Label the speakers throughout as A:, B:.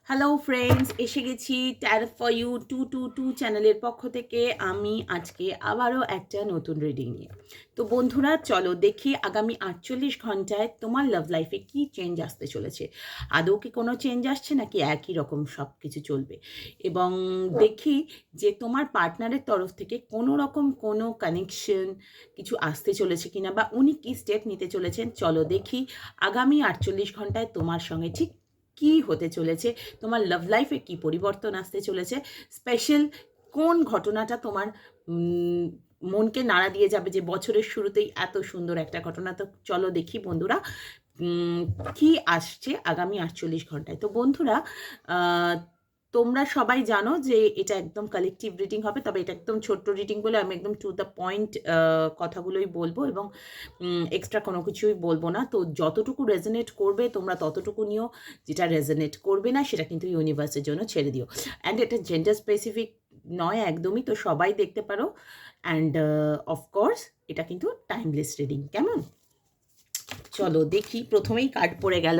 A: Hello friends, এসে গেছি taro for you 222 চ্যানেলের পক্ষ থেকে। আমি আজকে আবারও একটা নতুন রিডিং নিয়ে। তো বন্ধুরা, চলো দেখি আগামী 48 ঘন্টায় তোমার লাভ লাইফে কি চেঞ্জ আসতে চলেছে। আদৌ কি কোনো চেঞ্জ আসছে নাকি একই রকম সব কিছু চলবে, এবং দেখি যে তোমার পার্টনারের তরফ থেকে কোনো রকম কোনো কানেকশন কিছু আসতে চলেছে কিনা, বা উনি কি স্টেপ নিতে চলেছেন। চলো দেখি আগামী 48 ঘন্টায় তোমার সঙ্গে ঠিক কি হতে চলেছে, তোমার লাভ লাইফে কি পরিবর্তন আসতে চলেছে, স্পেশাল কোন ঘটনাটা তোমার মনকে নাড়া দিয়ে যাবে যে বছরের শুরুতেই এত সুন্দর একটা ঘটনা। তো চলো দেখি বন্ধুরা কি আসছে আগামী 48 ঘন্টায়। তো বন্ধুরা, তোমরা সবাই জানো যে এটা একদম কালেকটিভ রিডিং হবে, তবে এটা একদম ছোট্ট রিডিং বলে আমি একদম টু দ্য পয়েন্ট কথাগুলোই বলবো, এবং এক্সট্রা কোনো কিছুই বলবো না। তো যতটুকু রেজনেট করবে তোমরা ততটুকু নিও, যেটা রেজনেট করবে না সেটা কিন্তু ইউনিভার্সের জন্য ছেড়ে দিও। অ্যান্ড এটা জেন্ডার স্পেসিফিক নয় একদমই, তো সবাই দেখতে পারো। অ্যান্ড অফকোর্স এটা কিন্তু টাইমলেস রিডিং। কেমন? চলো দেখি, প্রথমেই কার্ড পড়ে গেল,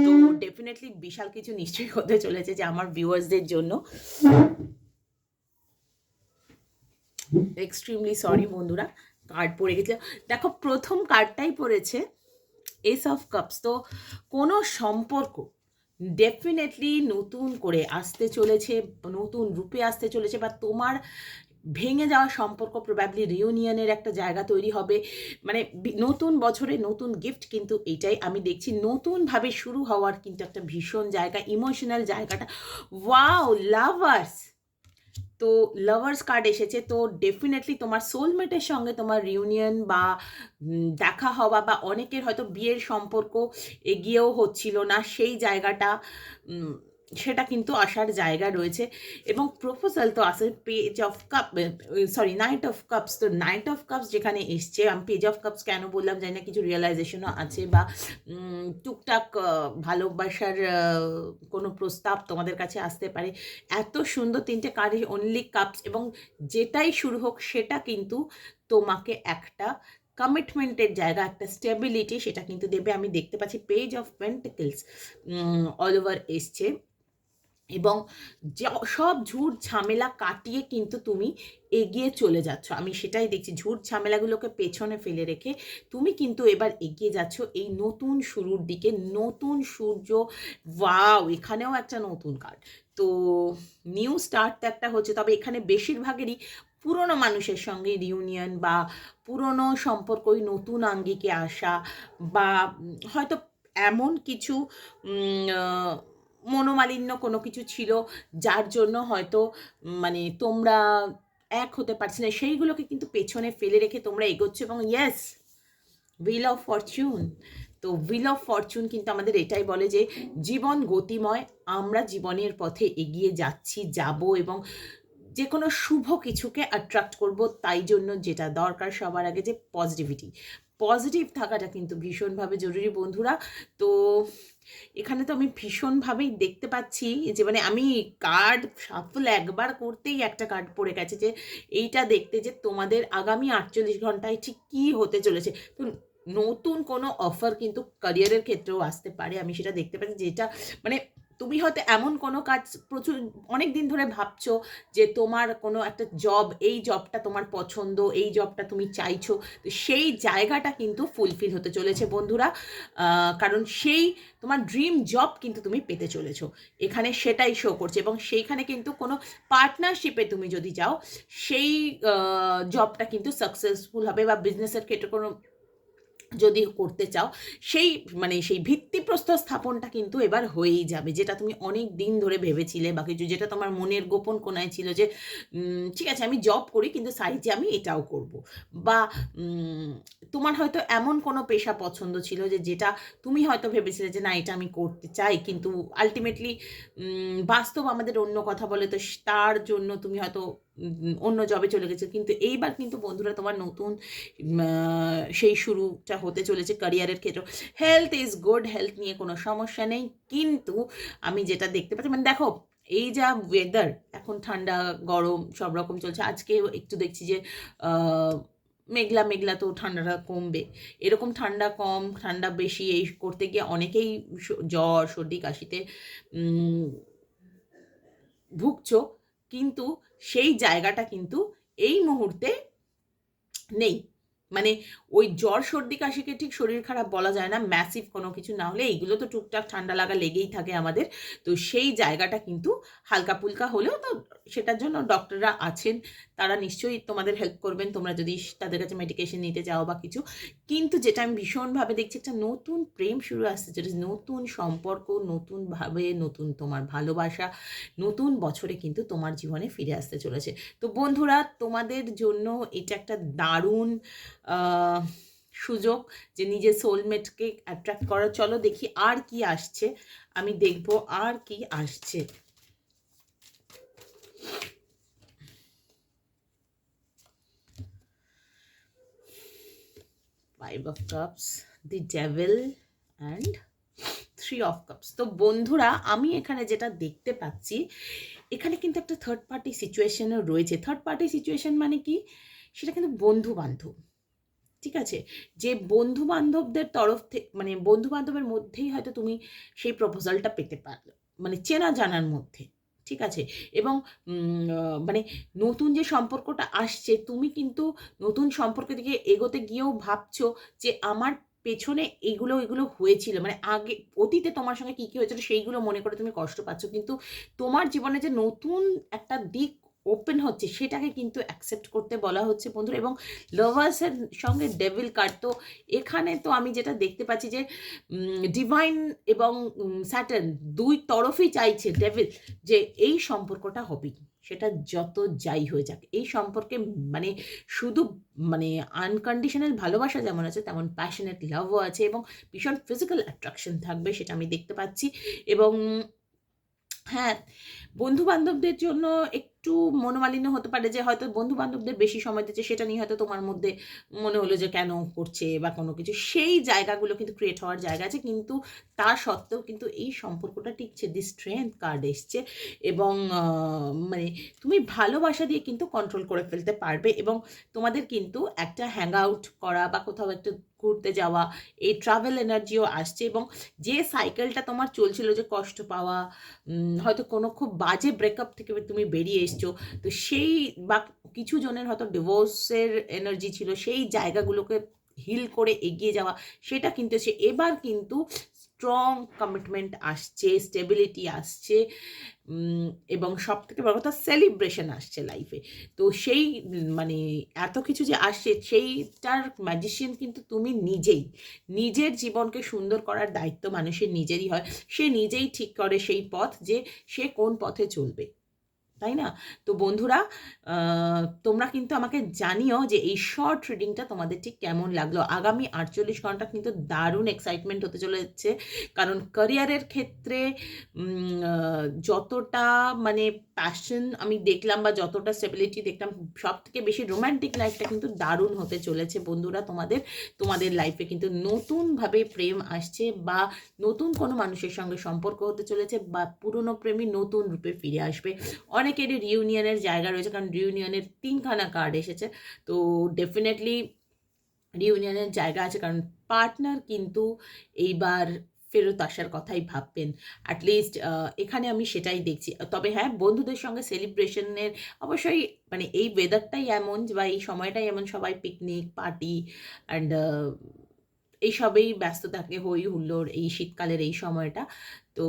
A: তো ডেফিনেটলি বিশাল কিছু নিশ্চয়ই হতে চলেছে যে আমার ভিউয়ার্সদের জন্য। এক্সট্রিমলি সরি বন্ধুরা, কার্ড পড়ে গেছে। দেখো, প্রথম কার্ডটাই পড়েছে এস অফ কাপস। তো কোনো সম্পর্ক ডেফিনেটলি নতুন করে আসতে চলেছে, নতুন রূপে আসতে চলেছে, বা তোমার ভেঙে যাওয়া সম্পর্ক প্রবাবলি রিউনিয়নের একটা জায়গা তৈরি হবে। মানে নতুন বছরে নতুন গিফট, কিন্তু এইটাই আমি দেখছি, নতুনভাবে শুরু হওয়ার কিন্তু একটা ভীষণ জায়গা, ইমোশনাল জায়গাটা। Wow, lovers. তো লাভার্স কার্ড এসেছে, তো ডেফিনেটলি তোমার সোলমেটের সঙ্গে তোমার রিউনিয়ন বা দেখা হওয়া, বা অনেকের হয়তো বিয়ের সম্পর্ক এগিয়েও হচ্ছিল না, সেই জায়গাটা সেটা কিন্তু আসার জায়গা রয়েছে। এবং প্রপোজাল তো আসে page of cup, sorry night of cups. তো নাইট অফ কাপস যেখানে এসছে, আমি পেজ অফ কাপস কেন বললাম জানি না, কিছু রিয়েলাইজেশনও আছে, বা টুকটাক ভালোবাসার কোনো প্রস্তাব তোমাদের কাছে আসতে পারে। এত সুন্দর তিনটে কার্ড, অনলি কাপস, এবং যেটাই শুরু হোক সেটা কিন্তু তোমাকে একটা কমিটমেন্টের জায়গা, একটা স্টেবিলিটি সেটা কিন্তু দেবে। আমি দেখতে পাচ্ছি page of pentacles all over এসছে, এবং সব ঝুট ঝামেলা কাটিয়ে কিন্তু তুমি এগিয়ে চলে যাচ্ছ। আমি সেটাই দেখছি, ঝুট ঝামেলাগুলোকে পেছনে ফেলে রেখে তুমি কিন্তু এবার এগিয়ে যাচ্ছ এই নতুন শুরুর দিকে, নতুন সূর্য। ওয়াও, এখানেও একটা নতুন কার্ড। তো নিউ স্টার্ট একটা হচ্ছে, তবে এখানে বেশিরভাগেরই পুরনো মানুষের সঙ্গে রিউনিয়ন, বা পুরনো সম্পর্কই নতুন আঙ্গিকে আসা, বা হয়তো এমন কিছু মনোমালিন্য কোনো কিছু ছিল যার জন্য হয়তো মানে তোমরা এক হতে পারছি না, সেইগুলোকে কিন্তু পেছনে ফেলে রেখে তোমরা এগোচ্ছ। এবং ইয়েস, হুইল অফ ফরচুন। তো হুইল অফ ফরচুন কিন্তু আমাদের এটাই বলে যে জীবন গতিময়, আমরা জীবনের পথে এগিয়ে যাচ্ছি, যাব, এবং যে কোনো শুভ কিছুকে অ্যাট্রাক্ট করব। তাই জন্য যেটা দরকার সবার আগে যে পজিটিভিটি, পজিটিভ থাকাটা কিন্তু ভীষণভাবে জরুরি বন্ধুরা। তো এখানে তো আমি ভীষণভাবেই দেখতে পাচ্ছি যে মানে আমি কার্ড সাফল একবার করতেই একটা কার্ড পড়ে গেছে, যে এইটা দেখতে যে তোমাদের আগামী 48 ঘন্টায় ঠিক কী হতে চলেছে। তো নতুন কোনো অফার কিন্তু ক্যারিয়ারের ক্ষেত্রেও আসতে পারে, আমি সেটা দেখতে পাচ্ছি, যেটা মানে তুমি হয়তো এমন কোনো কাজ প্রচুর অনেক দিন ধরে ভাবছো যে তোমার কোনো একটা জব, এই জবটা তোমার পছন্দ, এই জবটা তুমি চাইছো, তো সেই জায়গাটা কিন্তু ফুলফিল হতে চলেছে বন্ধুরা। কারণ সেই তোমার ড্রিম জব কিন্তু তুমি পেতে চলেছো, এখানে সেটাই শো করছে। এবং সেইখানে কিন্তু কোনো পার্টনারশিপে তুমি যদি যাও, সেই জবটা কিন্তু সাকসেসফুল হবে, বা বিজনেসের ক্ষেত্রে কোনো যদি করতে চাও, সেই মানে সেই ভিত্তিপ্রস্তর স্থাপনটা কিন্তু এবার হয়েই যাবে, যেটা তুমি অনেক দিন ধরে ভেবেছিলে, বা কিছু যেটা তোমার মনের গোপন কোণায় ছিল যে ঠিক আছে আমি জব করি কিন্তু সাইডে আমি এটাও করব, বা তোমার হয়তো এমন কোনো পেশা পছন্দ ছিল যে যেটা তুমি হয়তো ভেবেছিলে যে না এটা আমি করতে চাই, কিন্তু আলটিমেটলি বাস্তব আমাদের অন্য কথা বলে, তো তার জন্য তুমি হয়তো অন্য জবে চলে গেছো। কিন্তু এইবার কিন্তু বন্ধুরা তোমার নতুন সেই শুরুটা হতে চলেছে ক্যারিয়ারের ক্ষেত্রে। হেলথ ইজ গুড, হেলথ নিয়ে কোনো সমস্যা নেই, কিন্তু আমি যেটা দেখতে পাচ্ছি মানে দেখো, এই যা ওয়েদার এখন, ঠান্ডা গরম সব রকম চলছে, আজকে একটু দেখছি যে মেঘলা মেঘলা, তো ঠান্ডাটা কমবে। এরকম ঠান্ডা কম ঠান্ডা বেশি এই করতে গিয়ে অনেকেই জ্বর সর্দি কাশিতে ভুগছো, কিন্তু সেই জায়গাটা কিন্তু এই মুহূর্তে নেই। মানে ওই জ্বর সর্দি কাশিকে ঠিক শরীর খারাপ বলা যায় না, ম্যাসিভ কোনো কিছু না হলে এইগুলো তো টুকটাক ঠান্ডা লাগা লেগেই থাকে আমাদের। তো সেই জায়গাটা কিন্তু হালকা ফুলকা হলেও তো সেটার জন্য ডক্টররা আছেন, তারা নিশ্চয়ই তোমাদের হেল্প করবেন তোমরা যদি তাদের কাছে মেডিকেশন নিতে যাও বা কিছু। কিন্তু যেটা আমি ভীষণভাবে দেখছি, একটা নতুন প্রেম শুরু আসছে, যেটা নতুন সম্পর্ক, নতুনভাবে নতুন তোমার ভালোবাসা নতুন বছরে কিন্তু তোমার জীবনে ফিরে আসতে চলেছে। তো বন্ধুরা, তোমাদের জন্য এটা একটা দারুণ সুযোগ যে নিজের সোলমেটকে অ্যাট্রাক্ট করার। চলো দেখি আর কি আসছে, আমি দেখব আর কি আসছে। Five of cups, the devil and three of cups. তো বন্ধুরা, আমি এখানে যেটা দেখতে পাচ্ছি, এখানে কিন্তু একটা থার্ড পার্টি সিচুয়েশনও রয়েছে। থার্ড পার্টি সিচুয়েশন মানে কি, সেটা কিন্তু বন্ধু বান্ধব, ঠিক আছে? যে বন্ধু বান্ধবদের তরফ থেকে, মানে বন্ধু বান্ধবের মধ্যেই হয়তো তুমি সেই প্রপোজালটা পেতে পারলে, মানে চেনা জানার মধ্যে, ঠিক আছে? এবং মানে নতুন যে সম্পর্কটা আসছে, তুমি কিন্তু নতুন সম্পর্কের দিকে এগোতে গিয়েও ভাবছো যে আমার পেছনে এগুলো এগুলো হয়েছিল, মানে আগে অতীতে তোমার সঙ্গে কী কী হয়েছিল সেইগুলো মনে করে তুমি কষ্ট পাচ্ছ, কিন্তু তোমার জীবনে যে নতুন একটা দিক ওপেন হচ্ছে সেটাকে কিন্তু অ্যাকসেপ্ট করতে বলা হচ্ছে বন্ধুরা। এবং লাভার্সের সঙ্গে ডেভিল কার্ড, তো এখানে তো আমি যেটা দেখতে পাচ্ছি যে ডিভাইন এবং স্যাটার্ন দুই তরফই চাইছে ডেভিল যে এই সম্পর্কটা হবেই, সেটা যত যাই হয়ে যাক। এই সম্পর্কে মানে শুধু মানে আনকন্ডিশনাল ভালোবাসা যেমন আছে, তেমন প্যাশনেট লাভও আছে এবং ভীষণ ফিজিক্যাল অ্যাট্রাকশন থাকবে, সেটা আমি দেখতে পাচ্ছি। এবং হ্যাঁ, বন্ধু-বান্ধবদের জন্য একটু মনোমালিন্য হতে পারে যে হয়তো বন্ধু-বান্ধবদের বেশি সময় দিচ্ছে, সেটা নিয়ে হয়তো তোমার মধ্যে মনে হলো যে কেন করছে বা কোনো কিছু। সেই জায়গাগুলো কিন্তু ক্রিয়েট হওয়ার জায়গা আছে, কিন্তু তা সত্ত্বেও কিন্তু এই সম্পর্কটা টিকছে। দি স্ট্রেংথ কার্ড এসছে এবং মানে তুমি ভালোবাসা দিয়ে কিন্তু কন্ট্রোল করে ফেলতে পারবে এবং তোমাদের কিন্তু একটা হ্যাং আউট করা বা কোথাও একটু ঘুরতে যাওয়া, এই ট্রাভেল এনার্জিও আসছে। এবং যে সাইকেলটা তোমার চলছিল, যে কষ্ট পাওয়া, হয়তো কোনো খুব বাজে ব্রেকআপ থেকে তুমি বেরিয়ে এসছো, তো সেই বা কিছু জনের হয়তো ডিভোর্সের এনার্জি ছিল, সেই জায়গাগুলোকে হিল করে এগিয়ে যাওয়া, সেটা কিন্তু সে এবার কিন্তু স্ট্রং কমিটমেন্ট আসছে, স্টেবিলিটি আসছে এবং সব থেকে বড় কথা সেলিব্রেশন আসছে লাইফে। তো সেই মানে এত কিছু যে আসছে, সেইটার ম্যাজিশিয়ান কিন্তু তুমি নিজেই। নিজের জীবনকে সুন্দর করার দায়িত্ব মানুষের নিজেরই হয়, সে নিজেই ঠিক করে সেই পথ, যে সে কোন পথে চলবে, তাই না? তো বন্ধুরা, তোমরা কিন্তু আমাকে জানিও যে এই শর্ট রিডিংটা তোমাদের ঠিক কেমন লাগলো। আগামী 48 ঘন্টা কিন্তু দারুণ এক্সাইটমেন্ট হতে চলেছে, কারণ ক্যারিয়ারের ক্ষেত্রে যতটা মানে প্যাশন আমি দেখলাম বা যতটা স্টেবিলিটি দেখলাম, সব থেকে বেশি রোম্যান্টিক লাইফটা কিন্তু দারুণ হতে চলেছে বন্ধুরা। তোমাদের লাইফে কিন্তু নতুনভাবে প্রেম আসছে, বা নতুন কোনো মানুষের সঙ্গে সম্পর্ক হতে চলেছে, বা পুরনো প্রেমী নতুন রূপে ফিরে আসবে। অনেকেরই রিউনিয়নের জায়গা রয়েছে, কারণ রিউনিয়নের 3খানা কার্ড এসেছে, তো ডেফিনেটলি রিউনিয়নের জায়গা আছে, কারণ পার্টনার কিন্তু এইবার ফেরত আসার কথাই ভাববেন অ্যাটলিস্ট, এখানে আমি সেটাই দেখছি। তবে হ্যাঁ, বন্ধুদের সঙ্গে সেলিব্রেশনের অবশ্যই, মানে এই ওয়েদারটাই এমন বা এই সময়টাই এমন, সবাই পিকনিক পার্টি অ্যান্ড এইসবেই ব্যস্ত থাকে, হই হুল্লোড়, এই শীতকালের এই সময়টা। তো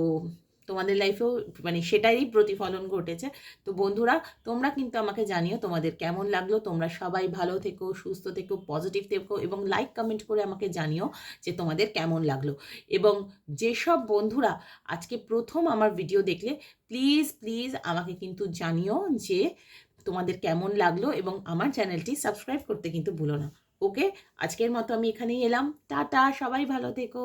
A: তোমাদের লাইফেও মানে সেটারই প্রতিফলন ঘটেছে। তো বন্ধুরা, তোমরা কিন্তু আমাকে জানিও তোমাদের কেমন লাগলো। তোমরা সবাই ভালো থেকো, সুস্থ থেকো, পজিটিভ থেকো এবং লাইক কমেন্ট করে আমাকে জানিও যে তোমাদের কেমন লাগলো। এবং যেসব বন্ধুরা আজকে প্রথম আমার ভিডিও দেখলে, প্লিজ প্লিজ আমাকে কিন্তু জানিও যে তোমাদের কেমন লাগলো, এবং আমার চ্যানেলটি সাবস্ক্রাইব করতে কিন্তু ভুলো না। ওকে, আজকের মতো আমি এখানেই এলাম। টাটা, সবাই ভালো থেকো।